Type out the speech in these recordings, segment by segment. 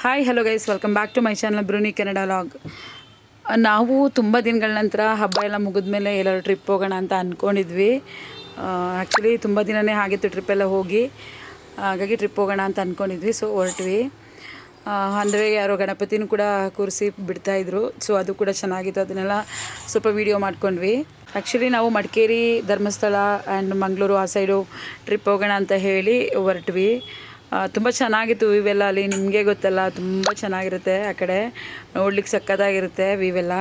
Hi hello guys, welcome back to my channel ಬ್ರೂನಿ Kannada vlog. ನಾವು ತುಂಬ ದಿನಗಳ ನಂತರ ಹಬ್ಬ ಎಲ್ಲ ಮುಗಿದ್ಮೇಲೆ ಎಲ್ಲರೂ ಟ್ರಿಪ್ ಹೋಗೋಣ ಅಂತ ಅಂದ್ಕೊಂಡಿದ್ವಿ. ಆ್ಯಕ್ಚುಲಿ ತುಂಬ ದಿನವೇ ಆಗಿತ್ತು ಟ್ರಿಪ್ಪೆಲ್ಲ ಹೋಗಿ, ಹಾಗಾಗಿ ಟ್ರಿಪ್ ಹೋಗೋಣ ಅಂತ ಅಂದ್ಕೊಂಡಿದ್ವಿ. ಸೊ ಹೊರಟ್ವಿ. ಅಂದರೆ ಯಾರೋ ಗಣಪತಿನೂ ಕೂಡ ಕೂರಿಸಿ ಬಿಡ್ತಾಯಿದ್ರು. ಸೊ ಅದು ಕೂಡ ಚೆನ್ನಾಗಿತ್ತು, ಅದನ್ನೆಲ್ಲ ಸ್ವಲ್ಪ ವೀಡಿಯೋ ಮಾಡ್ಕೊಂಡ್ವಿ. ಆ್ಯಕ್ಚುಲಿ ನಾವು ಮಡಿಕೇರಿ, ಧರ್ಮಸ್ಥಳ ಆ್ಯಂಡ್ ಮಂಗಳೂರು ಆ ಸೈಡು ಟ್ರಿಪ್ ಹೋಗೋಣ ಅಂತ ಹೇಳಿ ಹೊರಟ್ವಿ. ತುಂಬ ಚೆನ್ನಾಗಿತ್ತು ಇವೆಲ್ಲ. ಅಲ್ಲಿ ನಿಮಗೆ ಗೊತ್ತಲ್ಲ, ತುಂಬ ಚೆನ್ನಾಗಿರುತ್ತೆ ಆ ಕಡೆ, ನೋಡ್ಲಿಕ್ಕೆ ಸಕ್ಕತ್ತಾಗಿರುತ್ತೆ ವಿವೆಲ್ಲ.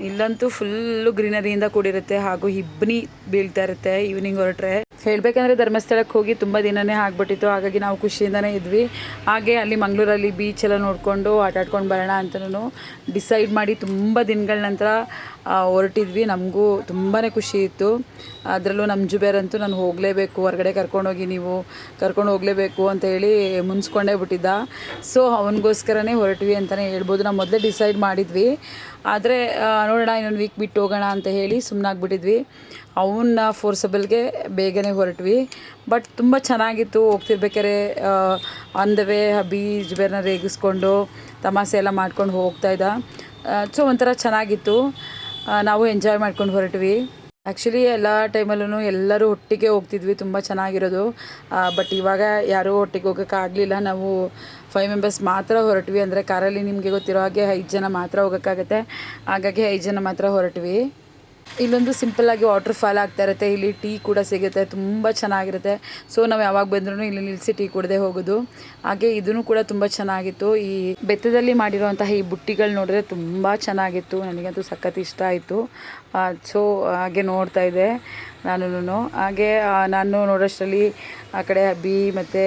ಇಲ್ಲಂತೂ ಫುಲ್ಲು ಗ್ರೀನರಿಯಿಂದ ಕೂಡಿರುತ್ತೆ, ಹಾಗೂ ಇಬ್ಬನಿ ಬೀಳ್ತಾ ಇರುತ್ತೆ ಈವ್ನಿಂಗ್ ಹೊರಟ್ರೆ. ಹೇಳಬೇಕಂದ್ರೆ ಧರ್ಮಸ್ಥಳಕ್ಕೆ ಹೋಗಿ ತುಂಬ ದಿನವೇ ಆಗ್ಬಿಟ್ಟಿತ್ತು, ಹಾಗಾಗಿ ನಾವು ಖುಷಿಯಿಂದನೇ ಇದ್ವಿ. ಹಾಗೆ ಅಲ್ಲಿ ಮಂಗಳೂರಲ್ಲಿ ಬೀಚೆಲ್ಲ ನೋಡಿಕೊಂಡು ಆಟಾಡ್ಕೊಂಡು ಬರೋಣ ಅಂತಲೂ ಡಿಸೈಡ್ ಮಾಡಿ ತುಂಬ ದಿನಗಳ ನಂತರ ಹೊರಟಿದ್ವಿ. ನಮಗೂ ತುಂಬಾ ಖುಷಿ ಇತ್ತು. ಅದರಲ್ಲೂ ನಮ್ಮ ಜುಬೇರಂತೂ ನಾನು ಹೋಗಲೇಬೇಕು, ಹೊರಗಡೆ ಕರ್ಕೊಂಡೋಗಿ, ನೀವು ಕರ್ಕೊಂಡು ಹೋಗಲೇಬೇಕು ಅಂತ ಹೇಳಿ ಮುನ್ಸ್ಕೊಂಡೇ ಬಿಟ್ಟಿದ್ದ. ಸೊ ಅವನಿಗೋಸ್ಕರನೇ ಹೊರಟ್ವಿ ಅಂತಲೇ ಹೇಳ್ಬೋದು. ನಾವು ಮೊದಲೇ ಡಿಸೈಡ್ ಮಾಡಿದ್ವಿ, ಆದರೆ ನೋಡೋಣ ಇನ್ನೊಂದು ವೀಕ್ ಬಿಟ್ಟು ಹೋಗೋಣ ಅಂತ ಹೇಳಿ ಸುಮ್ಮನಾಗ್ಬಿಟ್ಟಿದ್ವಿ. ಅವನ್ನ ಫೋರ್ಸಬಲ್ಗೆ ಬೇಗನೆ ಹೊರಟ್ವಿ. ಬಟ್ ತುಂಬ ಚೆನ್ನಾಗಿತ್ತು. ಹೋಗ್ತಿರ್ಬೇಕಾದ್ರೆ ಆನ್ ದ ವೇ ಜುಬೇರ್ನ ರೇಗಿಸ್ಕೊಂಡು ತಮಾಷೆ ಎಲ್ಲ ಮಾಡ್ಕೊಂಡು ಹೋಗ್ತಾಯಿದ್ದ. ಸೊ ಒಂಥರ ಚೆನ್ನಾಗಿತ್ತು. ನಾವು ಎಂಜಾಯ್ ಮಾಡ್ಕೊಂಡು ಹೊರಟ್ವಿ. ಆ್ಯಕ್ಚುಲಿ ಎಲ್ಲ ಟೈಮಲ್ಲೂ ಎಲ್ಲರೂ ಒಟ್ಟಿಗೆ ಹೋಗ್ತಿದ್ವಿ, ತುಂಬ ಚೆನ್ನಾಗಿರೋದು. ಬಟ್ ಇವಾಗ ಯಾರೂ ಒಟ್ಟಿಗೆ ಹೋಗೋಕ್ಕಾಗಲಿಲ್ಲ. ನಾವು 5 ಮೆಂಬರ್ಸ್ ಮಾತ್ರ ಹೊರಟ್ವಿ. ಅಂದರೆ ಕಾರಲ್ಲಿ ನಿಮಗೆ ಗೊತ್ತಿರೋ ಹಾಗೆ 5 ಜನ ಮಾತ್ರ ಹೋಗೋಕ್ಕಾಗತ್ತೆ, ಹಾಗಾಗಿ 5 ಜನ ಮಾತ್ರ ಹೊರಟ್ವಿ. ಇಲ್ಲೊಂದು ಸಿಂಪಲ್ಲಾಗಿ ವಾಟರ್ ಫಾಲ್ ಆಗ್ತಾ ಇರುತ್ತೆ. ಇಲ್ಲಿ ಟೀ ಕೂಡ ಸಿಗುತ್ತೆ, ತುಂಬ ಚೆನ್ನಾಗಿರುತ್ತೆ. ಸೊ ನಾವು ಯಾವಾಗ ಬಂದ್ರೂ ಇಲ್ಲಿ ನಿಲ್ಲಿಸಿ ಟೀ ಕುಡ್ದೇ ಹೋಗೋದು. ಹಾಗೆ ಇದೂ ಕೂಡ ತುಂಬ ಚೆನ್ನಾಗಿತ್ತು. ಈ ಬೆತ್ತದಲ್ಲಿ ಮಾಡಿರುವಂತಹ ಈ ಬುಟ್ಟಿಗಳು ನೋಡಿದ್ರೆ ತುಂಬ ಚೆನ್ನಾಗಿತ್ತು. ನನಗಂತೂ ಸಖತ್ ಇಷ್ಟ ಆಯಿತು. ಸೊ ಹಾಗೆ ನೋಡ್ತಾ ಇದ್ದೆ ನಾನು. ಹಾಗೆ ನಾನು ನೋಡೋಷ್ಟರಲ್ಲಿ ಆ ಕಡೆ ಅಬ್ಬಿ ಮತ್ತು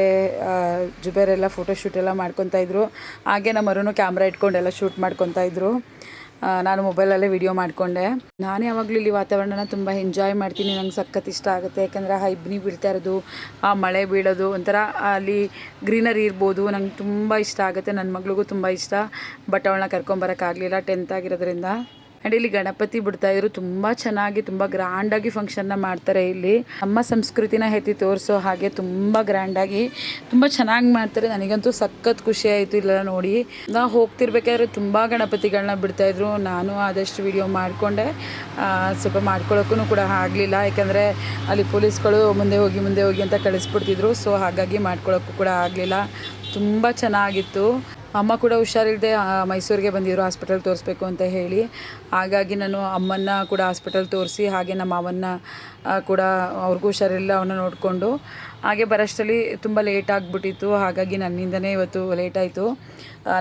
ಜುಬೇರೆಲ್ಲ ಫೋಟೋಶೂಟ್ ಎಲ್ಲ ಮಾಡ್ಕೊತಾಯಿದ್ರು. ಹಾಗೆ ನಮ್ಮ ಅರುಣ್ ಕ್ಯಾಮ್ರಾ ಇಟ್ಕೊಂಡೆಲ್ಲ ಶೂಟ್ ಮಾಡ್ಕೊತಾಯಿದ್ರು. ನಾನು ಮೊಬೈಲಲ್ಲೇ ವಿಡಿಯೋ ಮಾಡಿಕೊಂಡೆ. ನಾನು ಯಾವಾಗಲೂ ಇಲ್ಲಿ ವಾತಾವರಣನ ತುಂಬ ಎಂಜಾಯ್ ಮಾಡ್ತೀನಿ. ನಂಗೆ ಸಖತ್ ಇಷ್ಟ ಆಗುತ್ತೆ, ಯಾಕಂದರೆ ಆ ಇಬ್ಬನಿ ಬೀಳ್ತಾ ಇರೋದು, ಆ ಮಳೆ ಬೀಳೋದು, ಒಂಥರ ಅಲ್ಲಿ ಗ್ರೀನರಿ ಇರ್ಬೋದು, ನಂಗೆ ತುಂಬ ಇಷ್ಟ ಆಗುತ್ತೆ. ನನ್ನ ಮಗಳಿಗೂ ತುಂಬ ಇಷ್ಟ. ಬಟ್ ಅವಳನ್ನ ಕರ್ಕೊಂಬರೋಕ್ಕಾಗಲಿಲ್ಲ, 10th ಆಗಿರೋದ್ರಿಂದ. ಆ್ಯಂಡ್ ಇಲ್ಲಿ ಗಣಪತಿ ಬಿಡ್ತಾಯಿದ್ರು. ತುಂಬ ಚೆನ್ನಾಗಿ, ತುಂಬ ಗ್ರ್ಯಾಂಡಾಗಿ ಫಂಕ್ಷನ್ನ ಮಾಡ್ತಾರೆ ಇಲ್ಲಿ. ನಮ್ಮ ಸಂಸ್ಕೃತಿನ ಎತ್ತಿ ತೋರಿಸೋ ಹಾಗೆ ತುಂಬ ಗ್ರ್ಯಾಂಡಾಗಿ ತುಂಬ ಚೆನ್ನಾಗಿ ಮಾಡ್ತಾರೆ. ನನಗಂತೂ ಸಖತ್ ಖುಷಿ ಆಯಿತು ಇಲ್ಲೆಲ್ಲ ನೋಡಿ. ನಾವು ಹೋಗ್ತಿರ್ಬೇಕಾದ್ರೆ ತುಂಬ ಗಣಪತಿಗಳನ್ನ ಬಿಡ್ತಾಯಿದ್ರು. ನಾನು ಆದಷ್ಟು ವಿಡಿಯೋ ಮಾಡಿಕೊಂಡೆ, ಸ್ವಲ್ಪ ಮಾಡ್ಕೊಳ್ಳೋಕ್ಕೂ ಕೂಡ ಆಗಲಿಲ್ಲ, ಯಾಕಂದರೆ ಅಲ್ಲಿ ಪೊಲೀಸ್ಗಳು ಮುಂದೆ ಹೋಗಿ ಅಂತ ಕಳಿಸ್ಬಿಡ್ತಿದ್ರು. ಸೊ ಹಾಗಾಗಿ ಮಾಡ್ಕೊಳ್ಳೋಕ್ಕೂ ಕೂಡ ಆಗಲಿಲ್ಲ. ತುಂಬ ಚೆನ್ನಾಗಿತ್ತು. ಅಮ್ಮ ಕೂಡ ಹುಷಾರಿಲ್ಲದೆ ಮೈಸೂರಿಗೆ ಬಂದಿದ್ರು ಹಾಸ್ಪಿಟಲ್ ತೋರಿಸ್ಬೇಕು ಅಂತ ಹೇಳಿ. ಹಾಗಾಗಿ ನಾನು ಅಮ್ಮನ್ನ ಕೂಡ ಹಾಸ್ಪಿಟಲ್ ತೋರಿಸಿ, ಹಾಗೆ ನಮ್ಮ ಮಾವನ್ನ ಕೂಡ ಅವ್ರಿಗೂ ಹುಷಾರಿಲ್ಲ, ಅವನ್ನ ನೋಡಿಕೊಂಡು ಹಾಗೆ ಬರೋಷ್ಟರಲ್ಲಿ ತುಂಬ ಲೇಟ್ ಆಗಿಬಿಟ್ಟಿತ್ತು. ಹಾಗಾಗಿ ನನ್ನಿಂದನೇ ಇವತ್ತು ಲೇಟ್ ಆಯಿತು.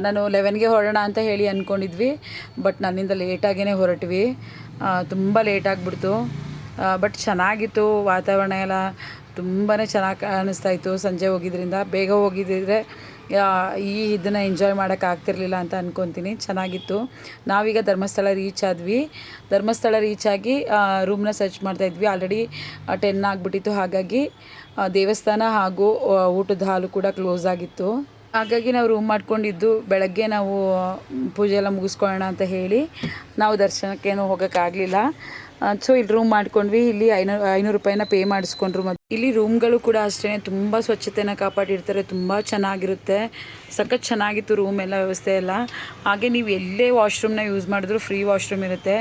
ನಾನು 11ಗೆ ಹೊರಡೋಣ ಅಂತ ಹೇಳಿ ಅಂದ್ಕೊಂಡಿದ್ವಿ, ಬಟ್ ನನ್ನಿಂದ ಲೇಟಾಗೇ ಹೊರಟ್ವಿ. ತುಂಬ ಲೇಟ್ ಆಗಿಬಿಡ್ತು. ಬಟ್ ಚೆನ್ನಾಗಿತ್ತು. ವಾತಾವರಣ ಎಲ್ಲ ತುಂಬಾ ಚೆನ್ನಾಗಿ ಕಾಣಿಸ್ತಾಯಿತ್ತು. ಸಂಜೆ ಹೋಗಿದ್ದರಿಂದ, ಬೇಗ ಹೋಗಿದ್ದಿದ್ರೆ ಇದನ್ನು ಎಂಜಾಯ್ ಮಾಡೋಕ್ಕಾಗ್ತಿರ್ಲಿಲ್ಲ ಅಂತ ಅಂದ್ಕೊತೀನಿ. ಚೆನ್ನಾಗಿತ್ತು. ನಾವೀಗ ಧರ್ಮಸ್ಥಳ ರೀಚ್ ಆದ್ವಿ. ಧರ್ಮಸ್ಥಳ ರೀಚ್ ಆಗಿ ರೂಮ್ನ ಸರ್ಚ್ ಮಾಡ್ತಾಯಿದ್ವಿ. ಆಲ್ರೆಡಿ 10 ಆಗಿಬಿಟ್ಟಿತ್ತು. ಹಾಗಾಗಿ ದೇವಸ್ಥಾನ ಹಾಗೂ ಊಟದ ಹಾಲು ಕೂಡ ಕ್ಲೋಸ್ ಆಗಿತ್ತು. ಹಾಗಾಗಿ ನಾವು ರೂಮ್ ಮಾಡ್ಕೊಂಡಿದ್ದು. ಬೆಳಗ್ಗೆ ನಾವು ಪೂಜೆ ಎಲ್ಲ ಮುಗಿಸ್ಕೊಳ್ಳೋಣ ಅಂತ ಹೇಳಿ ನಾವು ದರ್ಶನಕ್ಕೇನು ಹೋಗೋಕ್ಕಾಗಲಿಲ್ಲ. ಸೊ ಇಲ್ಲಿ ರೂಮ್ ಮಾಡ್ಕೊಂಡ್ವಿ. ಇಲ್ಲಿ 500 ರೂಪಾಯಿನ ಪೇ ಮಾಡಿಸ್ಕೊಂಡ್ರು. ಮತ್ತು ಇಲ್ಲಿ ರೂಮ್ಗಳು ಕೂಡ ಅಷ್ಟೇ ತುಂಬ ಸ್ವಚ್ಛತೆನ ಕಾಪಾಡಿರ್ತಾರೆ, ತುಂಬ ಚೆನ್ನಾಗಿರುತ್ತೆ. ಸಖತ್ ಚೆನ್ನಾಗಿತ್ತು ರೂಮ್ ಎಲ್ಲ, ವ್ಯವಸ್ಥೆ ಎಲ್ಲ. ಹಾಗೆ ನೀವು ಎಲ್ಲೇ ವಾಶ್ರೂಮ್ನ ಯೂಸ್ ಮಾಡಿದ್ರು ಫ್ರೀ ವಾಶ್ರೂಮ್ ಇರುತ್ತೆ.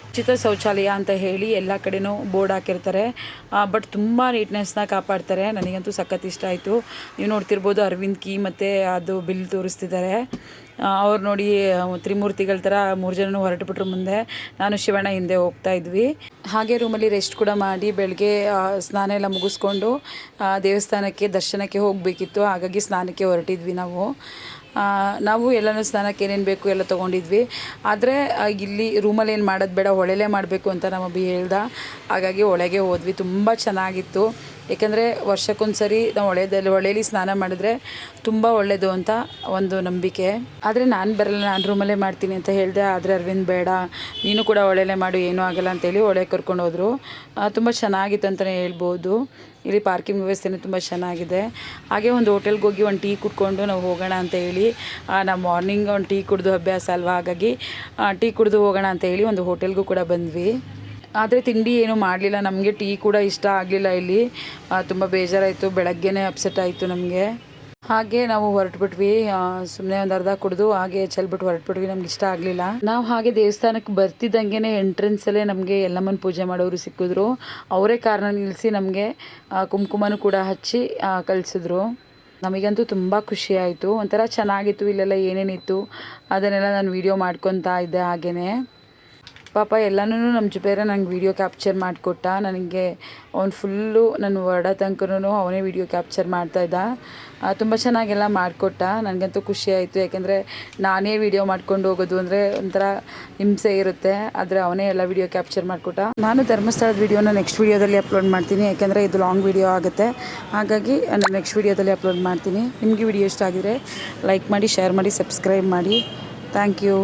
ಉಚಿತ ಶೌಚಾಲಯ ಅಂತ ಹೇಳಿ ಎಲ್ಲ ಕಡೆನೂ ಬೋರ್ಡ್ ಹಾಕಿರ್ತಾರೆ. ಬಟ್ ತುಂಬ ನೀಟ್ನೆಸ್ನ ಕಾಪಾಡ್ತಾರೆ. ನನಗಂತೂ ಸಖತ್ ಇಷ್ಟ ಆಯಿತು. ನೀವು ನೋಡ್ತಿರ್ಬೋದು, ಅರವಿಂದ್ ಕೀ ಮತ್ತು ಅದು ಬಿಲ್ ತೋರಿಸ್ತಿದ್ದಾರೆ. ಅವ್ರು ನೋಡಿ ತ್ರಿಮೂರ್ತಿಗಳ ಥರ 3 ಜನನೂ ಹೊರಟುಬಿಟ್ರು ಮುಂದೆ. ನಾನು ಶಿವಣ್ಣ ಹಿಂದೆ ಹೋಗ್ತಾ ಇದ್ವಿ. ಹಾಗೆ ರೂಮಲ್ಲಿ ರೆಸ್ಟ್ ಕೂಡ ಮಾಡಿ ಬೆಳಗ್ಗೆ ಸ್ನಾನ ಎಲ್ಲ ಮುಗಿಸ್ಕೊಂಡು ದೇವಸ್ಥಾನಕ್ಕೆ ದರ್ಶನಕ್ಕೆ ಹೋಗಬೇಕಿತ್ತು. ಹಾಗಾಗಿ ಸ್ನಾನಕ್ಕೆ ಹೊರಟಿದ್ವಿ ನಾವು ಎಲ್ಲನೂ ಸ್ನಾನಕ್ಕೆ ಏನೇನು ಬೇಕು ಎಲ್ಲ ತೊಗೊಂಡಿದ್ವಿ. ಆದರೆ ಇಲ್ಲಿ ರೂಮಲ್ಲಿ ಏನು ಮಾಡೋದು ಬೇಡ, ಹೊಳೆಲೇ ಮಾಡಬೇಕು ಅಂತ ನಮ್ಮ ಅಬ್ಬಿ ಹೇಳ್ದ. ಹಾಗಾಗಿ ಹೊಳೆಗೆ ಹೋದ್ವಿ. ತುಂಬ ಚೆನ್ನಾಗಿತ್ತು. ಏಕೆಂದರೆ ವರ್ಷಕ್ಕೊಂದು ಸರಿ ನಾವು ಹೊಳೆಯಲ್ಲಿ ಸ್ನಾನ ಮಾಡಿದ್ರೆ ತುಂಬ ಒಳ್ಳೆಯದು ಅಂತ ಒಂದು ನಂಬಿಕೆ. ಆದರೆ ನಾನು ಬರಲ್ಲ, ನಾನು ರೂಮಲ್ಲೇ ಮಾಡ್ತೀನಿ ಅಂತ ಹೇಳಿದೆ. ಆದರೆ ಅರವಿಂದ್ ಬೇಡ, ನೀನು ಕೂಡ ಹೊಳೆಲೇ ಮಾಡು, ಏನೂ ಆಗಲ್ಲ ಅಂತೇಳಿ ಹೊಳೆಗೆ ಕರ್ಕೊಂಡು ಹೋದರು. ತುಂಬ ಚೆನ್ನಾಗಿತ್ತು ಅಂತಲೇ ಹೇಳ್ಬೋದು. ಇಲ್ಲಿ ಪಾರ್ಕಿಂಗ್ ವ್ಯವಸ್ಥೆನೂ ತುಂಬ ಚೆನ್ನಾಗಿದೆ. ಹಾಗೆ ಒಂದು ಹೋಟೆಲ್ಗೆ ಹೋಗಿ ಒಂದು ಟೀ ಕುಡ್ಕೊಂಡು ನಾವು ಹೋಗೋಣ ಅಂತ ಹೇಳಿ, ನಾವು ಮಾರ್ನಿಂಗ್ ಒಂದು ಟೀ ಕುಡಿದು ಅಭ್ಯಾಸ ಅಲ್ವಾ, ಹಾಗಾಗಿ ಟೀ ಕುಡಿದು ಹೋಗೋಣ ಅಂತ ಹೇಳಿ ಒಂದು ಹೋಟೆಲ್ಗೂ ಕೂಡ ಬಂದ್ವಿ. ಆದರೆ ತಿಂಡಿ ಏನೂ ಮಾಡಲಿಲ್ಲ. ನಮಗೆ ಟೀ ಕೂಡ ಇಷ್ಟ ಆಗಲಿಲ್ಲ. ಇಲ್ಲಿ ತುಂಬ ಬೇಜಾರಾಯಿತು. ಬೆಳಗ್ಗೆನೇ ಅಪ್ಸೆಟ್ ಆಯಿತು ನಮಗೆ. ಹಾಗೆ ನಾವು ಹೊರಟ್ಬಿಟ್ವಿ. ಸುಮ್ಮನೆ ಒಂದು ಅರ್ಧ ಕುಡಿದು ಹಾಗೆ ಚೆಲ್ಬಿಟ್ಟು ಹೊರಟ್ಬಿಟ್ವಿ. ನಮ್ಗೆ ಇಷ್ಟ ಆಗಲಿಲ್ಲ. ನಾವು ಹಾಗೆ ದೇವಸ್ಥಾನಕ್ಕೆ ಬರ್ತಿದ್ದಂಗೆ ಎಂಟ್ರೆನ್ಸಲ್ಲೇ ನಮಗೆ ಎಲ್ಲಮ್ಮನ ಪೂಜೆ ಮಾಡೋರು ಸಿಕ್ಕಿದ್ರು. ಅವರೇ ಕಾರನ್ನ ನಿಲ್ಲಿಸಿ ನಮಗೆ ಕುಂಕುಮನೂ ಕೂಡ ಹಚ್ಚಿ ಕಳಿಸಿದ್ರು. ನಮಗಂತೂ ತುಂಬ ಖುಷಿ ಆಯಿತು. ಒಂಥರ ಚೆನ್ನಾಗಿತ್ತು. ಇಲ್ಲೆಲ್ಲ ಏನೇನಿತ್ತು ಅದನ್ನೆಲ್ಲ ನಾನು ವೀಡಿಯೋ ಮಾಡ್ಕೊತಾ ಇದ್ದೆ. ಹಾಗೆಯೇ ಪಾಪ ಎಲ್ಲನೂ ನಮ್ಮ ಜೊತೆರೆ ನಂಗೆ ವೀಡಿಯೋ ಕ್ಯಾಪ್ಚರ್ ಮಾಡಿಕೊಟ್ಟ. ನನಗೆ ಅವ್ನು ಫುಲ್ಲು ನನ್ನ ಹೊರಡ ತನಕನೂ ಅವನೇ ವೀಡಿಯೋ ಕ್ಯಾಪ್ಚರ್ ಮಾಡ್ತಾಯಿದ್ದ. ತುಂಬ ಚೆನ್ನಾಗೆಲ್ಲ ಮಾಡಿಕೊಟ್ಟ. ನನಗಂತೂ ಖುಷಿ ಆಯಿತು. ಯಾಕೆಂದರೆ ನಾನೇ ವೀಡಿಯೋ ಮಾಡ್ಕೊಂಡು ಹೋಗೋದು ಅಂದರೆ ಒಂಥರ ಹಿಂಸೆ ಇರುತ್ತೆ. ಆದರೆ ಅವನೇ ಎಲ್ಲ ವೀಡಿಯೋ ಕ್ಯಾಪ್ಚರ್ ಮಾಡಿಕೊಟ್ಟ. ನಾನು ಧರ್ಮಸ್ಥಳದ ವೀಡಿಯೋನ ನೆಕ್ಸ್ಟ್ ವೀಡಿಯೋದಲ್ಲಿ ಅಪ್ಲೋಡ್ ಮಾಡ್ತೀನಿ. ಯಾಕೆಂದರೆ ಇದು ಲಾಂಗ್ ವೀಡಿಯೋ ಆಗುತ್ತೆ. ಹಾಗಾಗಿ ನಾನು ನೆಕ್ಸ್ಟ್ ವೀಡಿಯೋದಲ್ಲಿ ಅಪ್ಲೋಡ್ ಮಾಡ್ತೀನಿ. ನಿಮಗೆ ವೀಡಿಯೋ ಇಷ್ಟ ಆಗಿದರೆ ಲೈಕ್ ಮಾಡಿ, ಶೇರ್ ಮಾಡಿ, ಸಬ್ಸ್ಕ್ರೈಬ್ ಮಾಡಿ. Thank you.